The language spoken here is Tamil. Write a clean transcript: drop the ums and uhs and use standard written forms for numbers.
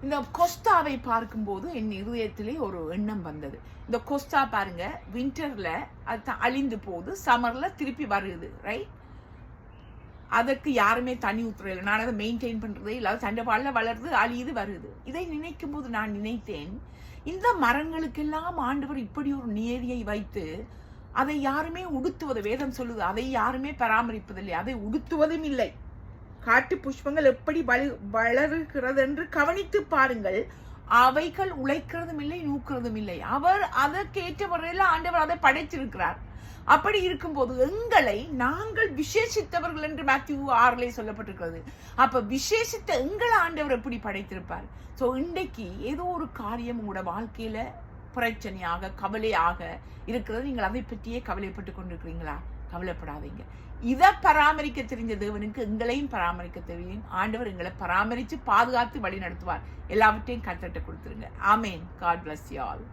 இந்த கொஸ்டாவை பார்க்கும்போது என் இதயத்திலே ஒரு எண்ணம் வந்தது. இந்த கொஸ்டா பாருங்க, வின்டர்ல அது அழிந்து போகுது, சம்மர்ல திருப்பி வருது, ரைட்? அதுக்கு யாருமே தண்ணி ஊத்துறதில்லை, நான் அதை மெயின்டைன் பண்றதே இல்லை, சண்டை பாடல வளருது, அழியுது, வருது. இதை நினைக்கும் போது நான் நினைத்தேன், இந்த மரங்களுக்கெல்லாம் ஆண்டவர் இப்படி ஒரு நியதியை வைத்து அதை யாருமே உடுத்துவது, வேதம் சொல்லுது, அதை யாருமே பராமரிப்பதில்லை, அதை உடுத்துவதும் இல்லை. காட்டு புஷ்பங்கள் எப்படி வளருகிறது என்று கவனித்து பாருங்கள். அவைகள் உழைக்கிறதும் இல்லை, நூக்கிறதும் இல்லை. அவர் அதற்கேற்ற முறையில் ஆண்டவர் அதை படைத்திருக்கிறார். அப்படி இருக்கும்போது எங்களை நாங்கள் விசேஷித்தவர்கள் என்று மேத்யூ 6 சொல்லப்பட்டிருக்கிறது. அப்ப விசேஷித்த எங்களை ஆண்டவர் எப்படி படைத்திருப்பார்? சோ இன்றைக்கு ஏதோ ஒரு காரியம் உங்களோட வாழ்க்கையில பிரச்சனையாக, கவலையாக இருக்கிறது. நீங்கள் அதை பற்றியே கவலைப்பட்டு கொண்டிருக்கிறீங்களா? கவலைப்படாதீங்க. இதை பராமரிக்க தெரிஞ்ச தேவனுக்கு எங்களையும் பராமரிக்க தெரியும். ஆண்டவர் எங்களை பராமரித்து பாதுகாத்து வழி நடத்துவார். எல்லாவற்றையும் கர்த்தர்ட்ட கொடுத்துருங்க. ஆமேன். God bless you all.